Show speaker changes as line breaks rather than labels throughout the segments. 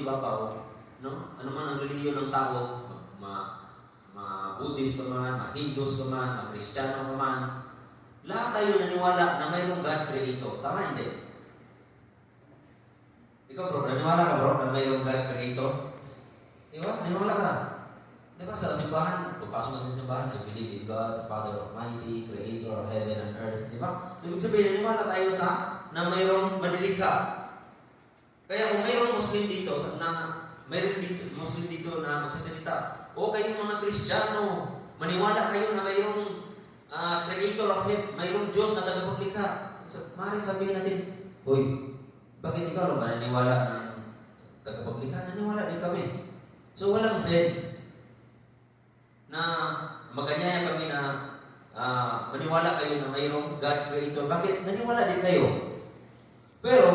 ibabaw, no? Ano man ang relihiyon ng tao, Buddhist ka man, Hindus ka man, Kristiyano ka man, lahat tayo naniwala na mayroong God Creator. Tama hindi? Ikaw bro, naniwala ka bro na mayroong God Creator? Di ba? Naniwala ka. Di ba sa simbahan, pagpasok natin sa simbahan, I believe in God, the Father Almighty, Creator of heaven and earth. Di ba? So, ibig sabihin, naniwala tayo sa na mayroong malilikha. Kaya kung mayroong Muslim dito, mayroong Muslim dito na magsasalita, o kayong mga Kristiyano, maniwala kayo na mayroong Creator of heaven, mayroong Diyos na tagapaglikha. So, maaaring sabihin natin, hoy, bakit ikaw ba naniwala ng tagapaglikha? Naniwala din kami. So, walang sense na maganyaya kami na maniwala kayo na mayroong God Creator. Bakit? Naniwala din kayo. Pero,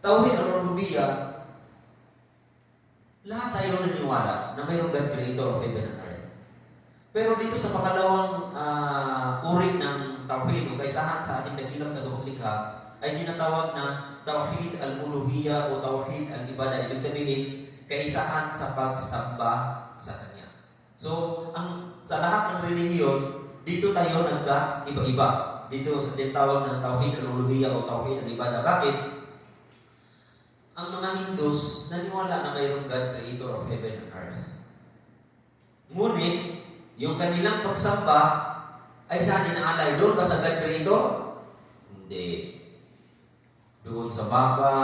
tauhid ang rububiyya, lahat tayo naniniwala na mayroong God Creator of heaven and earth. Pero dito sa pangalawang uri ng tauhid o kaisahan sa ating dakilang tagapaglikha ay tinatawag na tauhid al-uluhiyya o tauhid al-ibadah. Ibig sabihin, kaisahan sa pagsamba sa Kanya. So, sa lahat ng relihiyon, dito tayo nagka-iba-iba. Dito sa tinatawag ng tauhid al-uluhiyya o tauhid al-ibadah. Bakit? Ang mga Hindus naniwala na mayroong God Creator of heaven and earth. Ngunit, yung kanilang pagsamba ay saan inaalay? Doon ba sa God Creator? Hindi. Doon sa baka,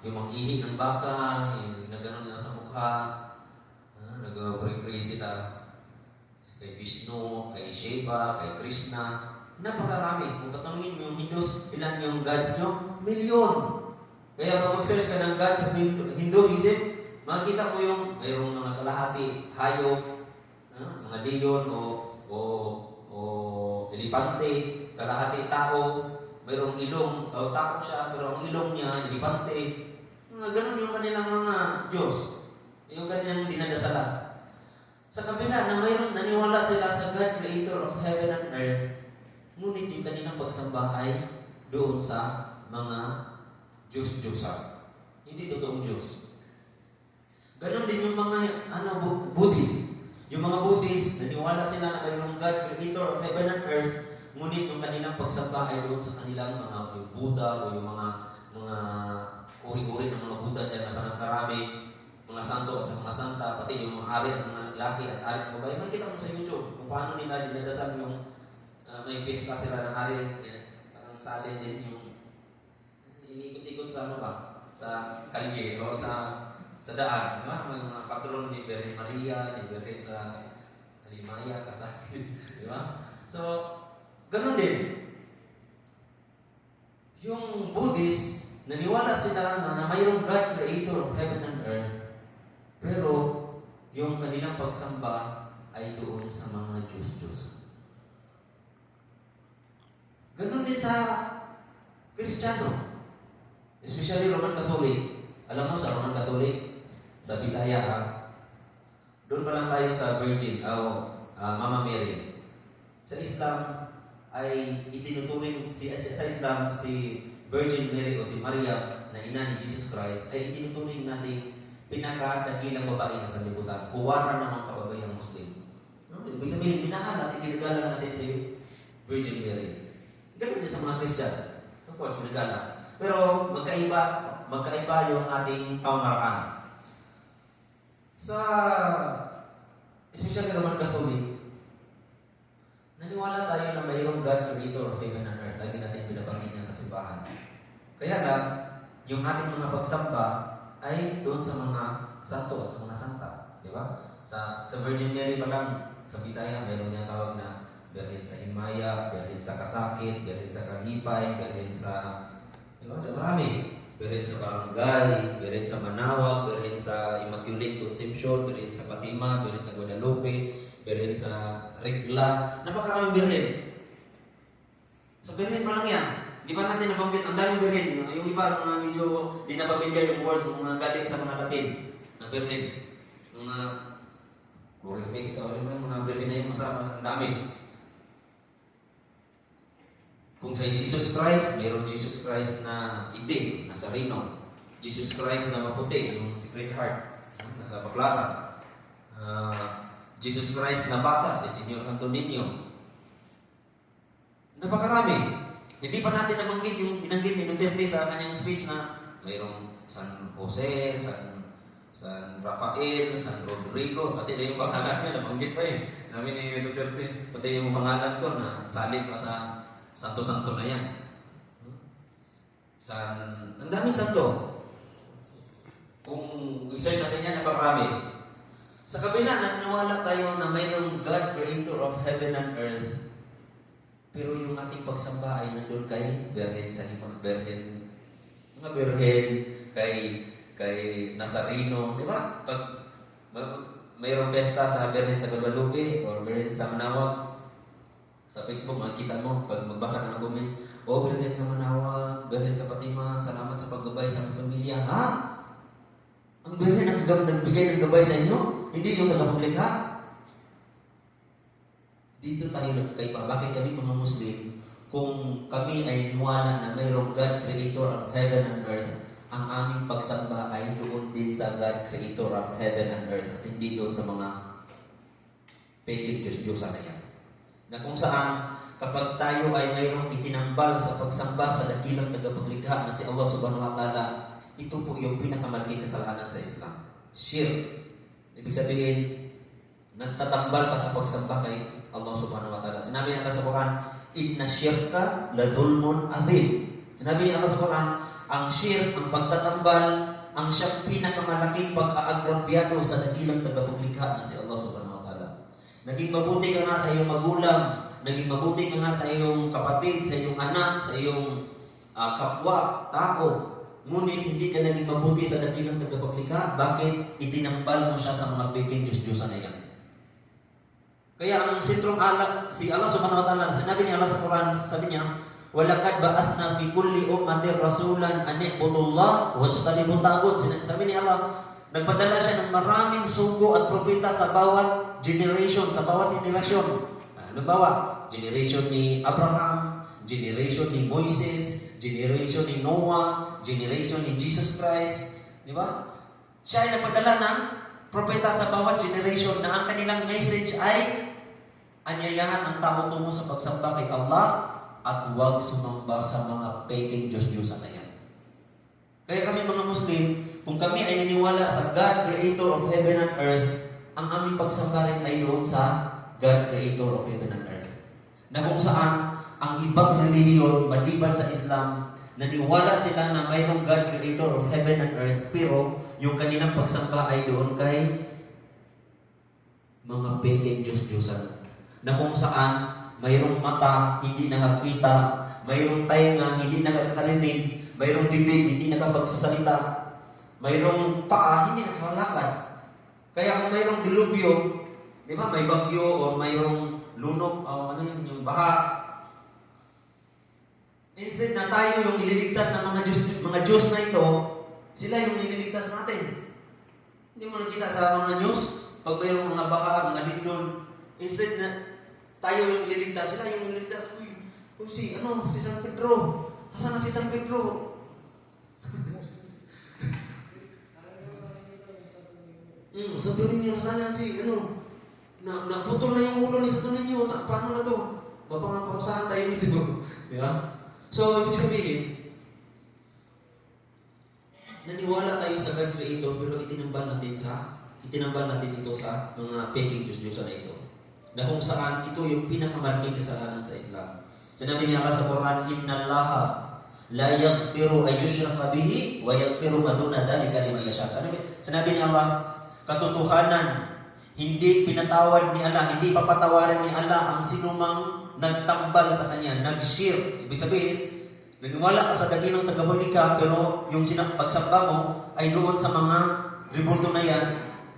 yung mag-ihip ng baka, yung nagano'n na sa mukha, nag-pray sila kay Vishnu, kay Shiva, kay Krishna. Napakarami. Kung tatanungin mo yung Hindus, ilan yung gods nyo? Milyon. Kaya kung mag-search ka ng God sa Hinduism, makikita mo yung mayroong mga kalahati, hayop, mga leon o elipante, kalahati tao, mayroong ilong, tao siya, pero ang ilong niya, elipante. Ganun yung kanilang mga Diyos, yung kanilang dinadasalan. Sa kabila na mayroong naniwala sila sa God, Creator of heaven and earth, ngunit yung kanilang pagsamba ay doon sa mga Diyos-Diyosan. Hindi totoong Diyos. Ganon din yung mga Buddhist. Yung mga Buddhist, naniwala sila na mayroong God, Creator of heaven and earth, ngunit yung kanilang pagsamba ay doon sa kanilang mga yung Buddha o yung mga uri-uri ng mga Buddha dyan na panakarami, mga santo at sa mga santa, pati yung mga ari at mga laki at ari at babae. Makikita mo sa YouTube kung paano nila dinadasal yung may pesta sila ng ari. Parang sa atin din yung inikot-ikot sa sa kalye o sa daan, diba? May mga patron ni Virgen Maria, ni Virgen sa Halimaya, Kasakit, diba? So, ganun din. Yung Buddhist, naniwala sila na mayroong God, Creator of heaven and earth, pero yung kanilang pagsamba ay doon sa mga Diyos-Diyos. Ganun din sa Kristiyano. Especially Roman Catholic. Alam mo sa Roman Catholic, sa Bisaya, doon pa lang tayo sa Virgin, Mama Mary. Sa Islam, ay itinuturing, sa Islam, si Virgin Mary o si Maria, na ina ni Jesus Christ, ay itinuturing natin pinakadakilang babae sa sanlibutan. Huwara ng mga kababayang Muslim. Ibig sabihin, minahal natin, ginagalang natin si Virgin Mary. Ganun din sa mga Christian. Of course, ginagalang. Pero magkaiba yung ating pamamaraan. Especially Roman Catholic, naniwala tayo na mayroong God, Creator of heaven and earth. Lagi natin binabanggit niya sa simbahan. Kaya lang, yung ating mga pagsamba ay doon sa mga santo at sa mga santa. Di ba? Sa Virgin Mary pa lang, sa Bisaya, mayroon niya tawag na Virgen sa Himaya, Virgen sa Kasakit, Virgen sa Kagipay, Virgen sa marami. Virgen sa Barangay, Virgen sa Manawag, Virgen sa Immaculate Conception, Virgen sa Fatima, Virgen sa Guadalupe, Virgen sa Regla. Napakaraming Virgen. So, Virgen pa lang yan. Di ba natin nabanggit ang daming Virgen? Yung iba, mga medyo di na familiar yung words, mga galing sa mga Latin na Virgen. Mga Glorifix, mga Virgen na yung masama, ang dami. Kung sa Jesus Christ, mayroong Jesus Christ na itim, Nazareno. Jesus Christ na maputi, yung Secret Heart, nasa Baclaran. Jesus Christ na bata, si Senyor Santo Niño. Napakarami. Hindi pa natin nabanggit yung binanggit ni Duterte sa kanyang speech na mayroong San Jose, San Rafael, San Rodrigo, pati na yung pangalan niya, nabanggit pa yun. Namin ni Duterte, pati yung pangalan ko na salib pa sa santo-santo na yan. Ang daming santo. Kung research natin yan, napakarami. Sa kabila, naniniwala tayo na mayroong God, Creator of heaven and earth. Pero yung ating pagsamba ay nandun kay Birhen sa Birhen. Mga Birhen, kay Nazareno, di ba? Pag mayroong festa sa Birhen sa Guadalupe or Birhen sa Manawag, sa Facebook, makikita mo, pag magbasa ka ng comments, Birhen sa Manawag, Birhen sa Fatima, salamat sa paggabay sa pamilya. Ha? Ang Birhen ang nagbigay ng gabay sa inyo? Hindi yung tagapaglikha. Dito tayo nagkaiba. Bakit kami mga Muslim, kung kami ay niwala na mayroong God, Creator of heaven and earth, ang aming pagsamba ay doon din sa God, Creator of heaven and earth, at hindi doon sa mga peke Diyos-Diyosan na yan. Na kung saan, kapag tayo ay mayroong itinambal sa pagsamba sa dakilang tagapaglikha na si Allah Subhanahu wa Ta'ala, ito po yung pinakamalaking kasalanan sa Islam. Shirk. Ibig sabihin, nagtatambal pa sa pagsamba kay Allah Subhanahu wa Ta'ala. Sinabi niya sa Quran, Inna syirka ladulmun azim. Sinabi niya sa Quran, ang shirk, ang pagtatambal, ang siyang pinakamalaking pag-aagrabyado sa dakilang tagapaglikha na si Allah Subhanahu wa Ta'ala. Naging mabuti ka nga sa iyong magulang, naging mabuti ka nga sa iyong kapatid, sa iyong anak, sa iyong kapwa, tao. Ngunit hindi ka naging mabuti sa dakilang tagapaglikha. Bakit? Itinambal mo siya sa mga peking Diyos-Diyosan na yan. Kaya ang sentrong alak, si Allah Subhanahu wa Ta'ala, sinabi niya Allah sa Quran, sabi niya, وَلَقَدْ بَعَثْنَا فِي كُلِّ أُمَّةٍ رَسُولًا أَنِ اعْبُدُوا اللَّهَ وَاجْتَنِبُوا الطَّاغُوتَ. Sabi ni Allah, nagpadala siya ng maraming sugo at propeta sa bawat generation, sa bawat henerasyon. Halimbawa, generation ni Abraham, generation ni Moises, generation ni Noah, generation ni Jesus Christ. Di ba? Siya ay nagpadala ng propeta sa bawat generation na ang kanilang message ay anyayahan ang tao tungo sa pagsamba kay Allah at huwag sumamba sa mga peking Diyos-Diyosan na yan. Kaya kami mga Muslim, kung kami ay niniwala sa God, Creator of heaven and earth, ang aming pagsamba rin ay doon sa God, Creator of heaven and earth. Na kung saan ang ibang relihiyon, maliban sa Islam, naniwala sila na mayroong God, Creator of heaven and earth, pero yung kanilang pagsamba ay doon kay mga peking Diyos-Diyosan. Na kung saan mayroong mata, hindi nakakita, mayroong tainga, hindi nakakarinig, mayroong bibig, hindi nakapagsasalita, mayroong paa, hindi nakakalakad. Kaya kung mayroong dilubyo, di ba, may bagyo o mayroong lunok, yung baha, instead na tayo yung ililigtas ng mga Diyos na ito, sila yung nililigtas natin. Hindi mo nakita sa mga news, pag mayroong mga baha, mga lindol, instead na tayo yung ililigtas, sila yung nililigtas. Si San Pedro. Saan na si San Pedro? Santo Niño, sana naputol na yung ulo ni Santo Niño. Paano na to? Paparusahan tayo nito. Diba? So, ibig sabihin, naniwala tayo sa God Creator, pero itinambal natin ito sa mga peking Diyos-Diyosan na ito. Na kung saan ito yung pinakamalaking kasalanan sa Islam. Sinabi niya sa Quran, Inna Allaha la yaghfiru ay yushraka bihi wa yaghfiru ma duna dhalika liman yasha. Sinabi ni Allah, katotohanan, hindi pinatawad ni Allah, hindi papatawarin ni Allah ang sinumang nagtambal sa kanya, nag-shirk. Ibig sabihin, naniwala ka sa dakilang tagapaglikha, pero yung pagsamba mo ay doon sa mga rebulto na yan,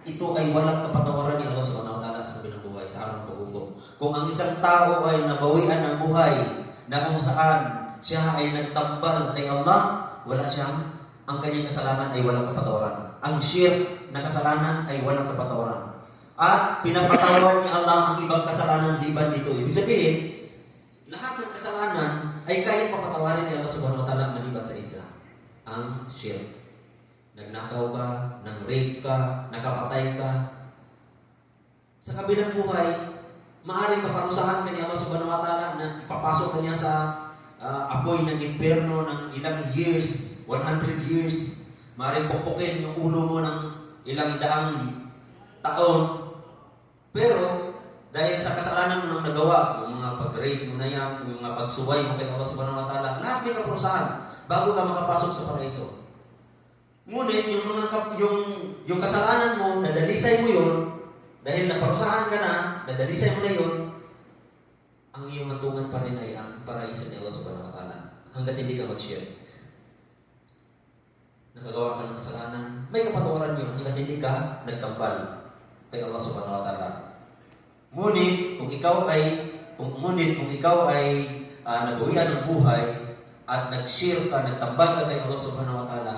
ito ay walang kapatawaran ni Allah Subhanahu wa Ta'ala sa kabilang buhay, sa araw ng pag-upo. Kung ang isang tao ay nabawian ng buhay, na kung saan siya ay nagtambal kay Allah, ang kanyang kasalanan ay walang kapatawaran. Ang shirk na kasalanan ay walang kapatawaran. At pinapatawad ni Allah ang ibang kasalanan liban dito. Ibig sabihin, lahat ng kasalanan ay kayang papatawarin ni Allah Subhanahu wa Ta'ala maliban sa isa, ang shirk. nagnakaw ka, nang-rape ka, nakapatay ka. Sa kabilang buhay, maaaring kaparusahan ka ni Allah subhanahu wa ta'ala na ipapasok ka niya sa apoy ng impyerno ng ilang years, 100 years. Maaaring pukpukin yung ulo mo ng ilang daang taon. Pero, dahil sa kasalanan mo nang nagawa, yung mga pag-rape mo na yan, yung mga pagsuway mo kay Allah subhanahu wa ta'ala, lahat may kaparusahan bago ka makapasok sa paraiso. Ngunit, yung kasalanan mo, nadalisay mo yun, dahil naparusahan ka na, nadalisay mo na yun, ang iyong hantungan pa rin ay ang paraiso ni Allah subhanahu wa ta'ala. Hanggat hindi ka mag-share. Nakagawa ka ng kasalanan, may kapatawaran yun hanggat hindi ka nagtambal kay Allah subhanahu wa ta'ala. Ngunit, kung ikaw ay nabawian ng buhay at nag-share ka, nagtambal ka kay Allah subhanahu wa ta'ala,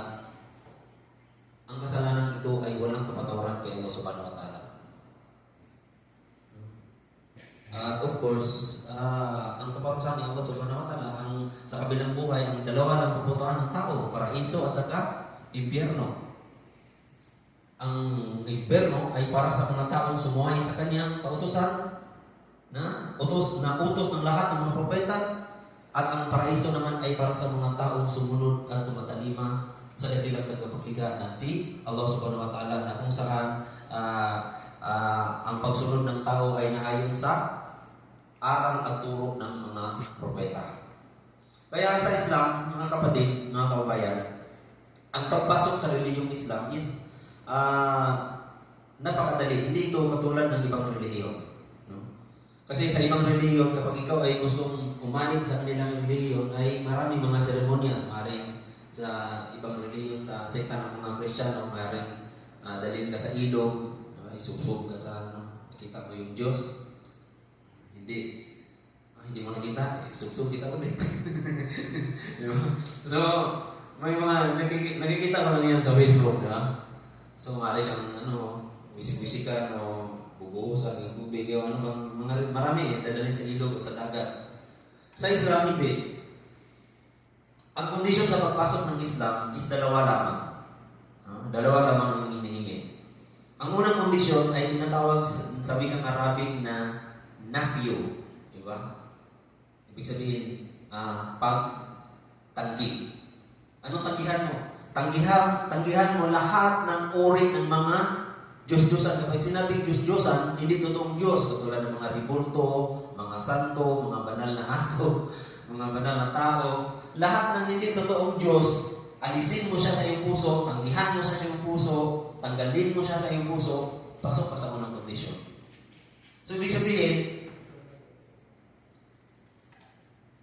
ang kasalanan ito ay walang kapatawaran kay Allah subhanahu wa ta'ala. Of course, ang kaparusahan ni Allah subhanahu wa ta'ala, sa kabilang buhay, ang dalawa lang pupuntahan ng tao, paraiso at saka impyerno. Ang impyerno ay para sa mga taong sumuhay sa kanyang kautusan, na utos ng lahat ng mga propeta, at ang paraiso naman ay para sa mga taong sumunod at tumatalima sa dakilang tagapaglikha na si Allah subhanahu wa ta'ala, na kung saan ang pagsunod ng tao ay naayon sa aral at turo ng mga propeta. Kaya sa Islam, mga kapatid, mga kababayan, ang pagpasok sa relihiyong Islam is napakadali. Hindi ito katulad ng ibang relihiyon. No? Kasi sa ibang relihiyon, kapag ikaw ay gustong umanib sa kanilang relihiyon, ay maraming mga seremonyas. Maring sa ibang relihiyon, sa sekta ng mga Kristiyano, maring dalhin ka sa ilog, isusog ka sa nakita mo yung Diyos. Hindi mo nakita, sub-sub kita ulit. Diba? So, may mga nakikita ko lang yan sa Facebook, diba? So, maaari kang wisik-wisikan o bubuhusan ng tubig, o marami, dadalhin sa ilog o sa dagat. Sa Islam, hindi. Ang kondisyon sa pagpasok ng Islam is dalawa lamang. Dalawa lamang ang hinihingi. Ang unang kondisyon ay tinatawag sa wikang Arabic na nafyu, di ba? Ibig sabihin, pagtanggi. Anong tanggihan mo? Tanggihan mo lahat ng uri ng mga Diyos-Diyosan. Kapag sinabing Diyos-Diyosan, hindi totoong Diyos, katulad ng mga ribulto, mga santo, mga banal na aso, mga banal na tao. Lahat ng hindi totoong Diyos, alisin mo siya sa iyong puso, tanggihan mo siya sa iyong puso, tanggalin mo siya sa iyong puso, pasok ka sa unang kondisyon. So, ibig sabihin,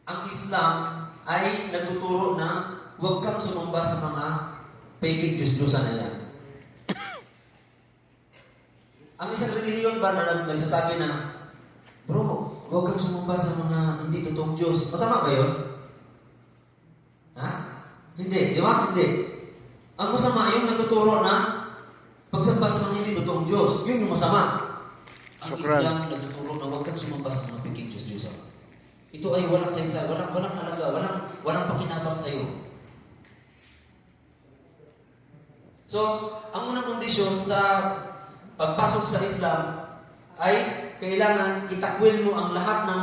ang Islam ay nagtuturo na huwag kang sumamba sa mga fake Diyos-Diyosan na yan. Ang isang relihiyon ba na nagsasabi na, bro, huwag kang sumamba sa mga hindi totoong Diyos. Masama ba yun? Ha? Hindi. Di ba? Hindi. Ang masama yung nagtuturo na pagsamba sa mga hindi totoong Diyos. Yun yung masama. Ang Islam nagtuturo na huwag kang sumamba sa mga fake Diyos-Diyosan. Ito ay walang saysa, walang halaga, walang pakinabang sa iyo. So, ang unang kondisyon sa pagpasok sa Islam ay kailangan itakwil mo ang lahat ng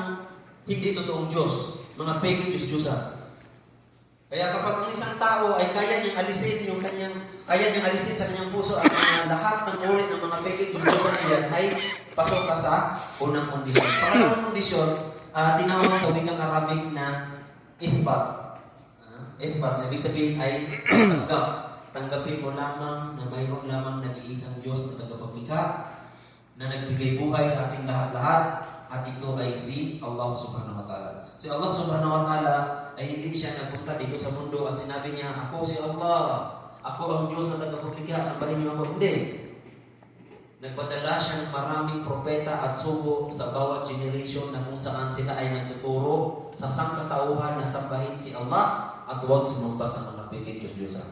hindi totoong Diyos, mga fake Diyos-Diyosan. Kaya kapag ang isang tao ay kaya niyang alisin sa kanyang puso ang lahat ng uri ng mga fake Diyos-Diyosan na yan, ay pasok ka sa unang kondisyon. Pangalawang kondisyon, tinawag sa wikang Arabic na ithbat. Ithbat, na ibig sabihin ay tanggapin mo lamang na mayroon lamang nag-iisang Diyos na tagapaglikha na nagbigay buhay sa ating lahat-lahat, at ito ay si Allah subhanahu wa ta'ala. Si Allah subhanahu wa ta'ala ay hindi siya nagpunta dito sa mundo at sinabi niya, ako si Allah, ako ang Diyos na tagapaglikha, sambahin niyo ako. Hindi. Nagpadala siya ng maraming propeta at sugo sa bawat generation na kung saan sila ay nagtuturo sa sangkatauhan na sambahin si Allah at huwag sumamba sa mga fake Diyos-Diyosan.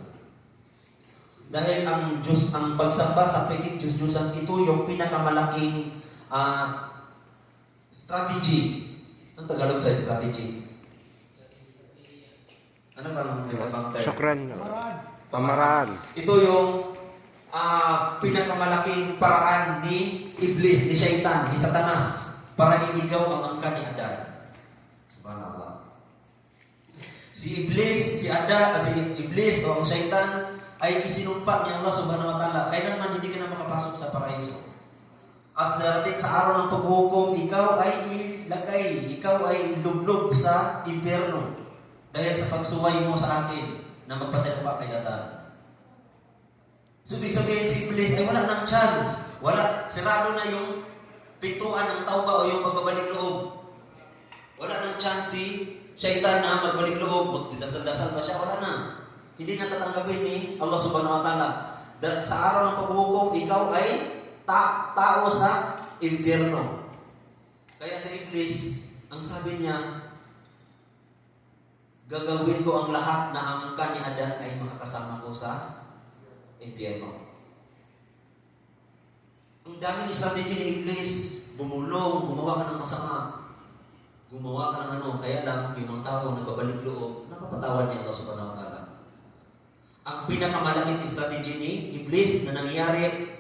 Dahil ang pagsamba sa fake Diyos-Diyosan, ito yung pinakamalaking strategy. Ang Tagalog sa strategy? Ano ba ang ibang term?
Syukran. Pamaraan.
Ito yung pinakamalaking paraan ni Iblis, ni Shaitan, ni Satanas para iligaw ang angkan ni Adan. Subhanallah. Si Iblis o ang Shaitan ay isinumpa ni Allah Subhanahu wa Ta'ala. Kailanman hindi ka na makapasok sa paraiso. At darating sa araw ng paghuhukom, ikaw ay ilublob sa impyerno dahil sa pagsuway mo sa akin na magpatinapa kay Adan. So, ibig sabihin si Iblis ay wala ng chance. Sirado na yung pintuan ng tauba o yung pagbabalik loob. Wala ng chance si Shaitan na magbalik loob. Magdasal-dasal pa siya, wala na. Hindi na tatanggapin ni Allah Subhanahu wa Ta'ala. Sa araw ng paghuhukom, ikaw ay tao sa impyerno. Kaya sa Iblis, ang sabi niya, gagawin ko ang lahat na ang angkan ni Adan ay makakasama ko sa impyerno. Ang daming strategy ni Iblis, bumulong, gumawa ka ng masama. Gumawa ka ng kaya lang yung mga tao nagbabalik loob, napapatawad niya Allah Subhanahu wa Ta'ala. Ang pinakamalaking strategy ni Iblis na nangyari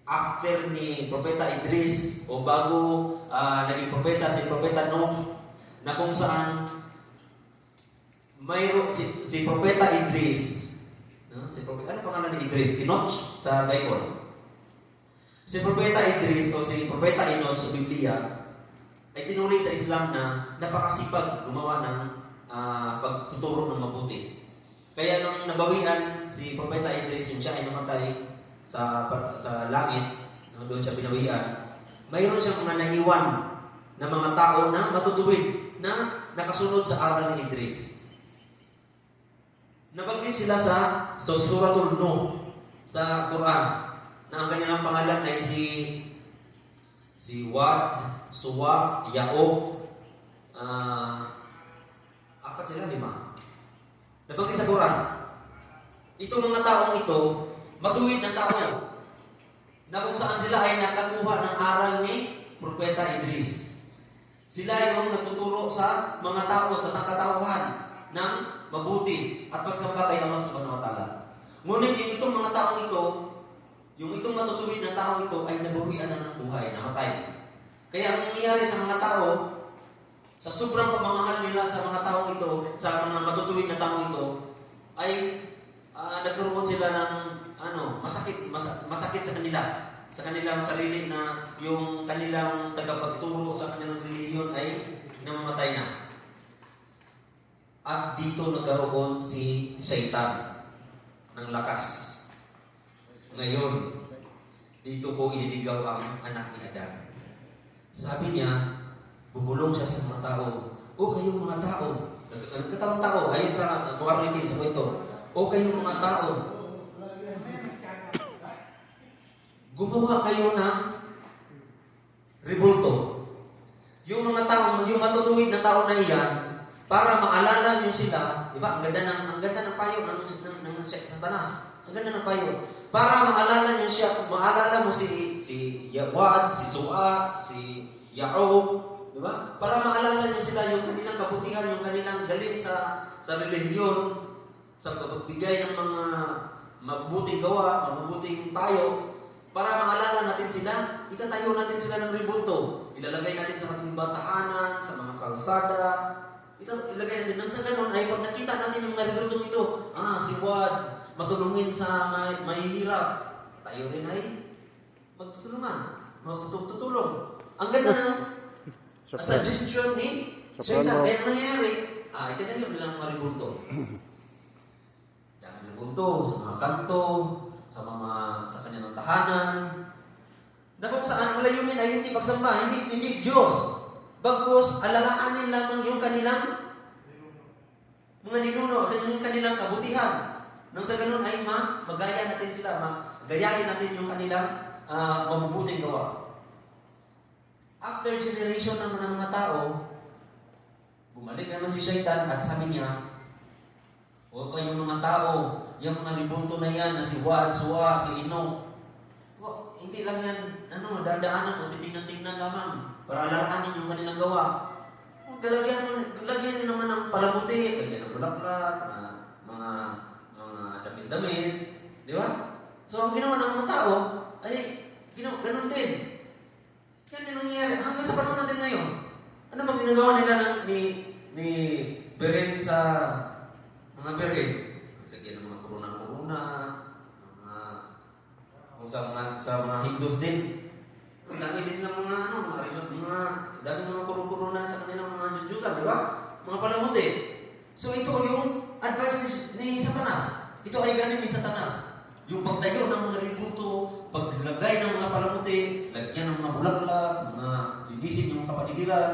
after ni Propeta Idris o bago naging propeta si Propeta Nuh, na kung saan mayroon si Propeta Idris, ano pangalan ni Idris? Enoch sa Bible. Si Propeta Idris o si Propeta Enoch sa Biblia ay tinuring sa Islam na napakasipag gumawa ng pagtuturo ng mabuti. Kaya nung nabawian si Propeta Idris, yung siya ay namatay sa langit, doon siya pinawian, mayroon siyang mga naiwan na mga tao na matutuwid na nakasunod sa aral ni Idris. Nabanggit sila sa Suratul Nuh sa Quran na ang kanilang pangalan ay si Wad, Suwa, Ya'uq, apat sila, 5. Nabanggit sa Quran. Itong mga taong ito, matuwid na tao na kung saan sila ay nakakuha ng aral ni Propeta Idris. Sila yung nagtuturo sa mga tao sa sangkatauhan ng mabuti at pagsamba kay Allah Subhanahu wa Ta'ala. Ngunit yung itong mga taong ito, yung itong matutuwid na taong ito ay nabawian na ng buhay, namatay. Kaya ang nangyayari sa mga tao, sa sobrang pamamahal nila sa mga taong ito, sa mga matutuwid na taong ito, ay nagkaroon sila ng masakit sa kanila, sa kanilang sarili na yung kanilang tagapagturo sa kanilang relihiyon ay namamatay na. At dito nagkaroon si Shaitan ng lakas. Ngayon, dito ko ililigaw ang anak ni Adan. Sabi niya, bubulong siya sa mga tao. O kayong mga tao, katawang tao, ayon sa Muharrikin sa kwento. O kayong mga tao, gumawa kayo ng rebulto. Yung mga tao, yung matutuwid na tao na iyan, para maalala nyo sila, di ba? Ang ganda ng payo ng Satanas. Ang ganda ng payo. Para maalala nyo siya, maalala mo si Yawad, si Su'a, si Ya'uq, di ba? Para maalala nyo sila yung kanilang kabutihan, yung kanilang galing sa relihiyon, sa pagbigay ng mga mabubuting gawa, mabubuting payo. Para maalala natin sila, itatayo natin sila ng rebulto. Ilalagay natin sa ating batahanan, sa mga kalsada. Ilagay natin. Nang sa ganun ay pag nakita natin yung rebultong ito, si Wad, matulungin sa mahihirap. Tayo rin ay magtutulungan, magtutulong. Ang ganda ng suggestion ni Shaitan. Kaya nangyayari, itatayo nilang mga rebulto. Sa rebulto, sa mga kanto, sa kanilang tahanan, na kung saan ang layunin ay hindi pagsamba, hindi Diyos. Bagkus, alalaanin lamang yung kanilang mga ninuno, yung kanilang kabutihan. Nang sa ganun ay magaya natin sila, magayahin natin yung kanilang mabubuting gawa. After generation naman ng mga tao, bumalik naman si Shaitan at sabi niya, o kayong mga tao, yung mga ribulto na yan, na si Wad, Suwa, si Enoch, hindi lang yan, dadaanan o titignan-tignan lamang para alalahanin yung kanilang gawa. Lagyan nyo naman ng palamuti, lagyan ng bulaklak, mga ng damit, di ba? So, ang ginawa ng mga tao, ay, ganun din. Yan din nangyayari. Hanggang sa panahon natin ngayon. Ano ba ginagawa nila ni Beren sa mga Beren? Lagyan ng mga korona-korona, sa mga Hindus din. Ang dami din ng mga dami mga korona sa kanilang mga Diyos-Diyosan, di ba? Mga palamuti. So ito yung advice ni Satanas. Ito ay ganin ni Satanas. Yung pagtayo ng mga rebulto, paglagay ng mga palamuti, lagyan ng mga bulaklak, mga linisin ng kapaligiran,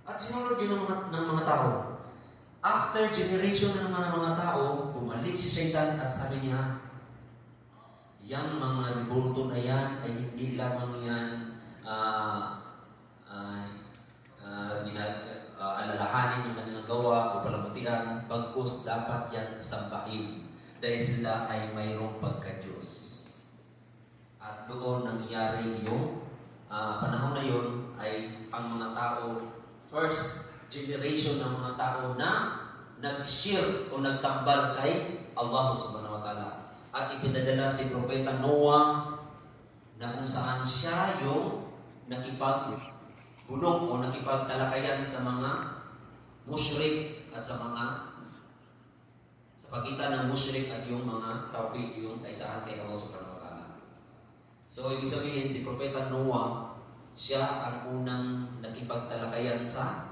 at sinunod yun ng mga tao. After generation na ng mga tao, bumalik si Satan at sabi niya, yang mga rebulto na yan ay hindi lamang yan alalahanin yung kanilang gawa o palamutian, bagkus dapat yan sambahin dahil sila ay mayroong pagka-Diyos. At doon nangyari yung panahon na yun ay ang mga tao, first generation ng mga tao na nag-shirk o nagtambal kay Allah subhanahu wa ta'ala. At ipinadala si Propeta Noah na kung saan siya yung nakipagbulong o nakipagtalakayan sa mga musyrik at sa pagitan ng musyrik at yung mga tawhid, yung kaisahan kay Allah subhanahu wa ta'ala. So, ibig sabihin, si Propeta Noah, siya ang unang nakipagtalakayan sa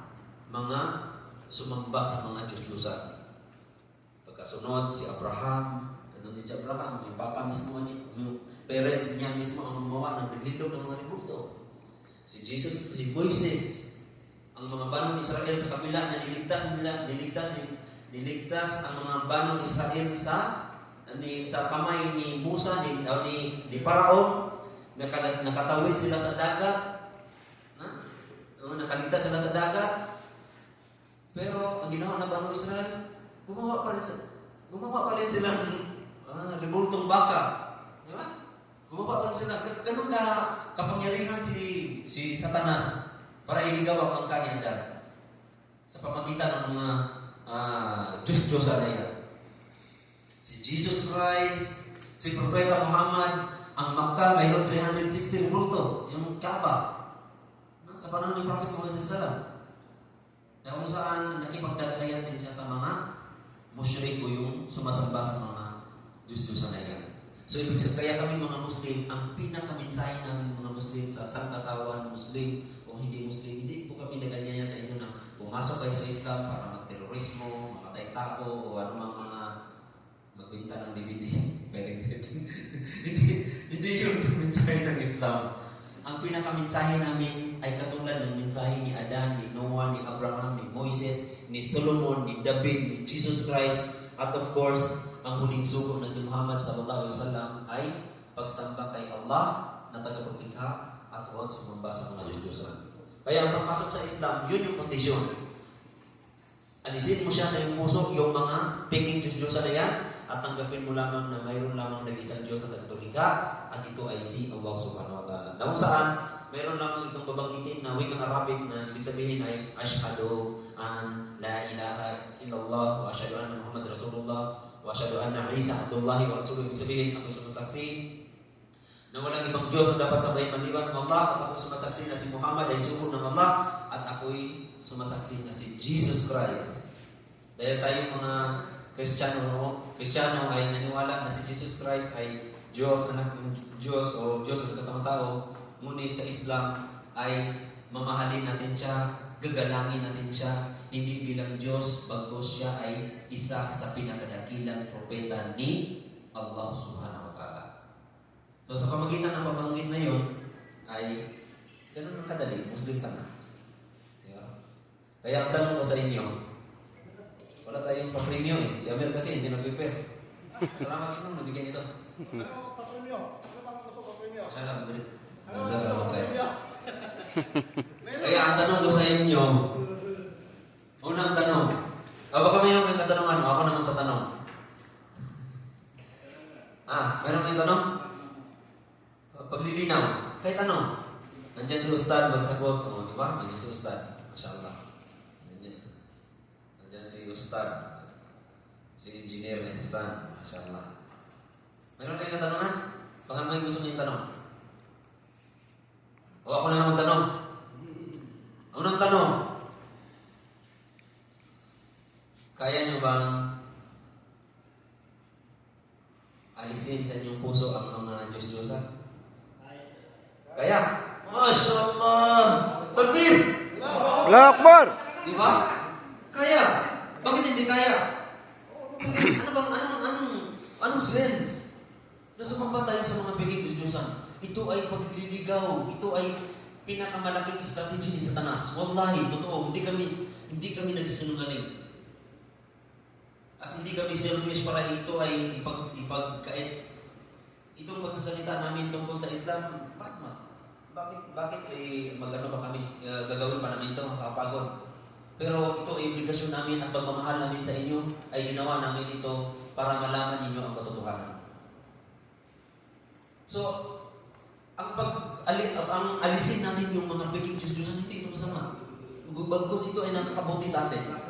mga sumamba sa mga Diyos-Diyosan. Pagkasunod, si Abraham, ganun din si Abraham, yung papa mismo, yung parents niya mismo ang gumawa ng naglilog ng mga rebulto. Si Jesus, si Moises, ang mga banong Israel sa kabila na niligtas ang mga banong Israel sa kamay ni Musa, ni Parao, nakatawid sila sa dagat, nakaligtas sila sa dagat. Pero ang ginawa ng banong Israel, gumawa pa rin silang rebultong baka. Di ba? Gumawa pa rin sila. Ganun kapangyarihan si Satanas para iligaw ang kanihan sa pamagitan ng mga Diyos-Diyosan na yan. Si Jesus Christ, si Propeta Muhammad, ang Makkah mayroon 360 rebulto, yung Kaaba. Sa panahon ni Prophet Muhammad sallallahu na kung saan nakipagtalakayan din siya sa mga musyrik o yung sumasamba sa mga Diyos-Diyosan na yan. So, ibig sabihin, kaya kami mga Muslim, ang pinakaminsahe namin mga Muslim sa sangkatawan, Muslim o hindi Muslim, hindi po kami naganyaya sa inyo na pumasok kayo sa Islam para magterorismo, makatay tao, o anumang mga magbinta ng DVD. Hindi yung minsahe ng Islam. Ang pinakaminsahe namin ay katulad ng minsahe ni Adan, ni Noah, ni Abraham, ni Moises, ni Solomon, ni David, ni Jesus Christ, at of course, ang huling sugo na si Muhammad sallallahu alaihi wasallam ay pagsamba kay Allah na tagapaglikha at huwag sumamba sa mga Diyos-Diyosan. Kaya ang pagpasok sa Islam, yun yung kondisyon. Alisin mo siya sa iyong puso, yung mga peking Diyos-Diyosan na yan, at tanggapin mo lamang na mayroon lamang nag-isang Diyos na tagapaglikha, at ito ay si Allah subhanahu wa ta'ala. Na kung saan, mayroon lamang itong babanggitin na wikang Arabic na ibig sabihin ay Ashhadu an la ilaha illallah wa ashhadu anna Muhammad Rasulullah wa ashhadu anna Isa Abdullahi wa Rasuluh. Ibig sabihin, ako sumasaksi na walang ibang Diyos na dapat sabayin maliban ng Allah, at ako sumasaksi na si Muhammad ay sugo ng Allah, at ako'y sumasaksi na si Jesus Christ. Dahil tayong mga Kristiyano ay naniwala na si Jesus Christ ay Diyos, anak ng Diyos o Diyos na nagkataong tao. Ngunit sa Islam ay mamahalin natin siya, gagalangin natin siya, hindi bilang Diyos, bagkus siya ay isa sa pinakadakilang propeta ni Allah subhanahu wa ta'ala. So sa pamagitan ng pabanggit na yun, ay ganun ang kadali, Muslim ka na. Kaya ang tanong ko sa inyo, wala tayong pa-premium eh. Si Amir kasi hindi nag-prepare. Salamat sa nung nabigyan ito.
Ano pa-premium? Ano pa gusto pa-premium?
Salamat. Kaya ang tanong ko sa inyo, unang tanong. Baka mayroon kayong katanungan, ako na magtatanong. Mayroon kayong tanong? Paglilinaw. Kahit tanong. Nandiyan si Ustad, magsagot. Di ba? Nandiyan si Ustad. Masyaallah. Si Ustad. Si Si Engineer Ehsan, mashallah. Meron kayong katanungan? Baka may gusto niyong tanong. O ako na lang magtanong. Unang tanong. Kaya niyo bang alisin sa inyong puso ang mga Diyos-Diyosan? Kaya? Masya Allah! Takbir!
Allahu Akbar!
Di ba? Kaya! Bakit hindi kaya? Anong sense? Nasumamba tayo sa mga bigay Diyos-Diyosan. Ito ay pagliligaw. Ito ay pinakamalaking strategy ni Satanas. Wallahi, totoo. Hindi kami nagsisinungaling. At hindi kami selfish para ito ay ipagkait. Itong pagsasalita namin tungkol sa Islam, bakit magano pa kami? Gagawin pa namin ito, makapagod. Pero ito ay obligasyon namin at pagmamahal namin sa inyo ay ginawa namin ito para malaman ninyo ang katotohanan. So, ang alisin natin yung mga peking Diyos-Diyosan, hindi ito masama. Bagkus ito ay nakakabuti sa atin.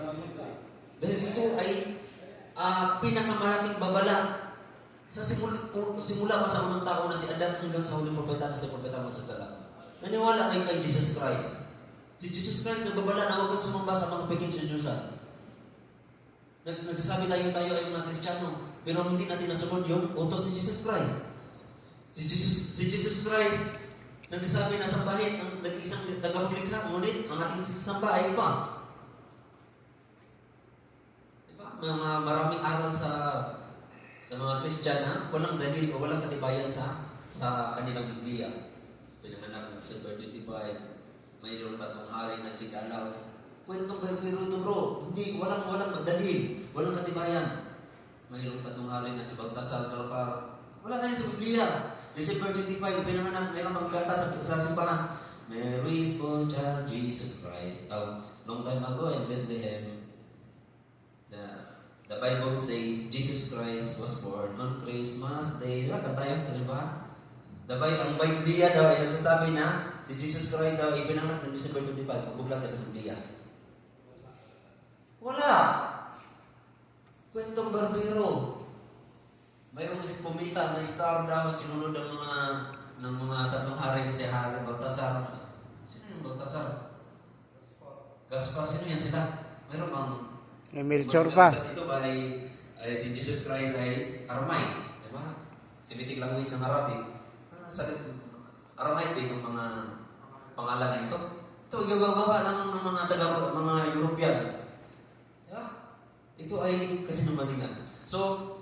Dahil ito ay pinakamalaking babala sa simula pa sa unang tao na si Adam hanggang sa huling propeta na si Propeta Moses Salam. Naniwala kayo kay Jesus Christ. Si Jesus Christ nagbabala na huwag kang sumamba sa mga peking Diyos-Diyosan. Nagsasabi tayo ay mga Kristiyano, pero hindi natin nasunod yung utos ni Jesus Christ. Si Jesus Christ nagsasabi na sambahin ang nag-isang tagapaglikha, ngunit ang ating sisamba ay iba. Maraming aral sa mga Kristiyana, walang dalil o walang katibayan sa kanilang Biblia. Pinanganak ng December 25, mayroong 3 hari nagsigalaw. Kwentong biro ito bro, hindi, walang dalil, walang katibayan. Mayroong 3 hari na si Baltasar Karpar. Wala na yun sa Biblia. December 25, pinanganak, mayroong magkanta sa simbahan. Mary is born child Jesus Christ. Long time ago in Bethlehem, the Bible says Jesus Christ was born on Christmas Day. Diba? Kantayo, kalibahan. Ang Biblia daw ay nagsasabi na si Jesus Christ daw ay pinanganak noong December 25. Magbubulag ka sa Biblia. Wala. Kwentong barbero. Mayroong pumita na star daw sinunod ng mga 3 hari kasi hari Baltasar. Sino yung Baltasar? Gaspar. Sino yan sila? Mayroong bang
Melchor pa.
Ito ay si Jesus Christ ay Aramaic, di ba? Semitic language ng Arabic. Aramaic din ang mga pangalan na ito. Ito gagawa lang ng mga Europeans. Di ba? Ito ay kasinungalingan. So,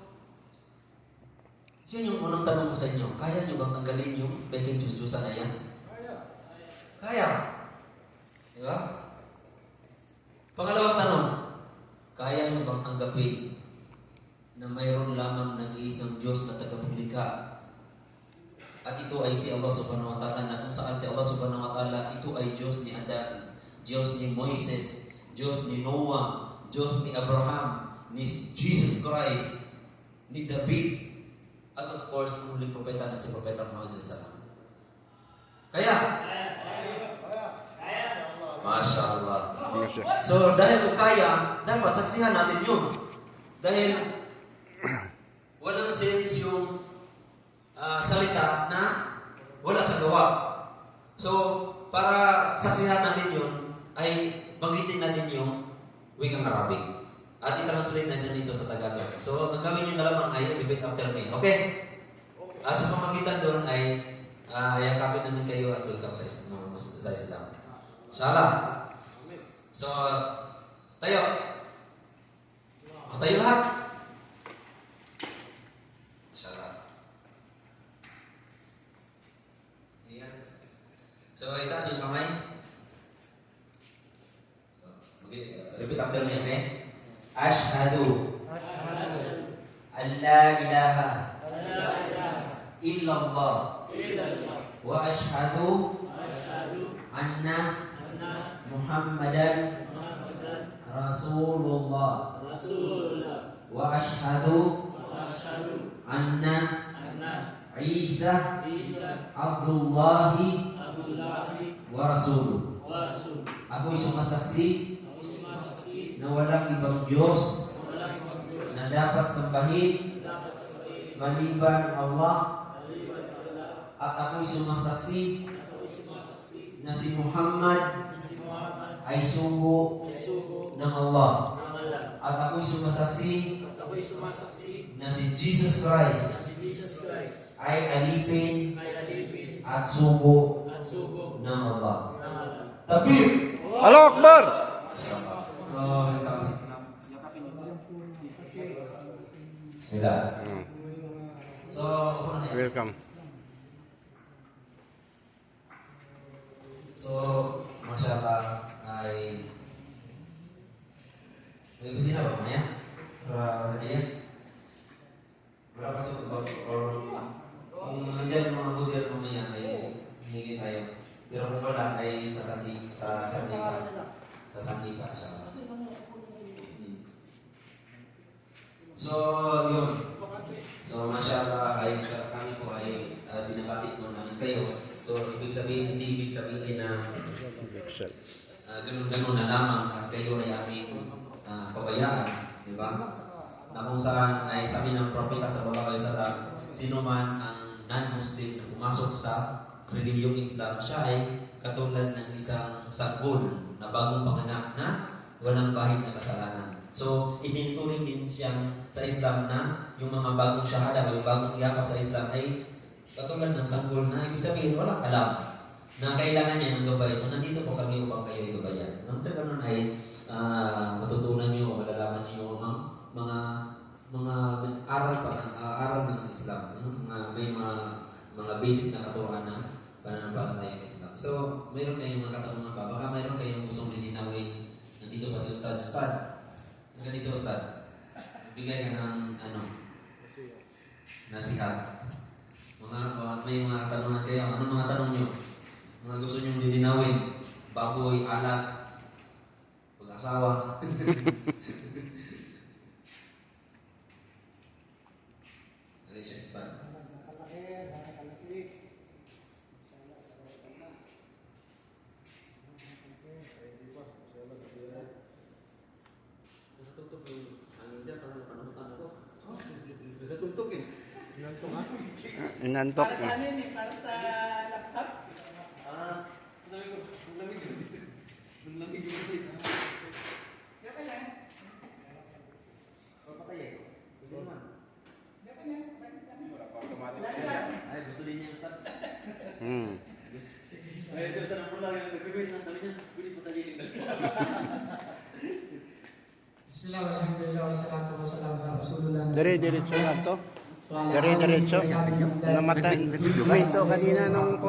yun yung unang tanong ko sa inyo. Kaya nyo bang tanggalin yung peking Diyos-Diyosan na yan? Kaya. Di ba? Pangalawang tanong. Kaya nyo bang tanggapin na mayroon lamang nag-iisang Diyos na tagapaglikha? At ito ay si Allah Subhanahu wa Ta'ala, na kung saan si Allah Subhanahu wa Ta'ala, ito ay Diyos ni Adam, Diyos ni Moises, Diyos ni Noah, Diyos ni Abraham, ni Jesus Christ, ni David, at of course, ang huling propeta na si Propeta Moses Salam. Kaya? Masya Allah. So, dahil kung kaya, dapat saksihan natin yun. Dahil walang sense yung salita na wala sa gawa. So, para saksihan natin yun, ay banggitin natin yung wikang Arabic. At i-translate natin dito sa Tagalog. So, ang gawin nyo na lamang ay repeat after me. Okay? Sa pamagitan doon ay yakapin namin kayo at welcome sa Islam. Inshallah. So, tayo. Tayo lahat. Inshallah. Ayan. So, itaas yung kamay. So, repeat after me, okay? Ashhadu an la ilaha illallah wa ashhadu anna Muhammadan Rasulullah wa ashhadu anna Isa Abdullahi wa Rasuluh. Ako ay sumasaksi na walang ibang Diyos na na dapat sambahin maliban ang Allah, at ako'y sumasaksi na si Muhammad ay sugo ng Allah, at ako'y sumasaksi na si Jesus Christ ay alipin at sugo ng Allah. Takbir!
Allahu Akbar!
Sila. So,
Welcome.
So, masyaallah ay may kusina ba maya? Para dia berapa sih kung nandiyan mga budget mamaya ay hingin tayo. Pero kung wala ay sasandi pa inshallah. So, yun. So, masyaallah ay kami po ay binabati po namin kayo. So, hindi ibig sabihin na ganun na lamang at kayo ay aming pabayaan, di ba? Na kung saan ay sabi ng propeta sallallahu alaihi wasallam, sino man ang non-Muslim na pumasok sa relihiyong Islam, siya ay katulad ng isang sagbol na bagong panganak na walang bahid na kasalanan. So, itinuturing din siyang sa Islam na yung mga bagong syahada o yung bagong yakap sa Islam ay katulad ng sanggol na ibig sabihin walang alam na kailangan niya ng gabay. So, nandito po kami upang kayo ay gabayan. Nang sa ganun ay matutunan niyo o malalaman niyo ang mga aral ng Islam. May mga basic na katuruan ng pananampalataya ng Islam. So, mayroon kayong mga katanungan pa. Baka mayroon kayong gustong lilinawin. Nandito pa si Ustad. Ganito, Ustad. Bigay ka ng nasihat. May mga tanungan kayo. Anong mga tanong nyo? Mga gusto nyo lilinawin? Baboy, alat, pag-asawa. Dali siya, Ustad.
Nagatutok eh. Inantok ha?
Inantok.
Para sa ano yun eh? Para sa laptop?
Lamig dito.
Yaka na.
Papatay eh. Hindi naman.
Yaka na.
Wala pa automatic.
Ay, gusto din niya, Ustad.
Ay, sa na pula yang nagbe-base ng dali niya. Pwede po tayo yung dali.
Bismillah, alhamdulillah, wassalatu wassalamu ala rasulillah.
Dire-diretso na to. Dire-diretso. Namatay. Lumito kanina nung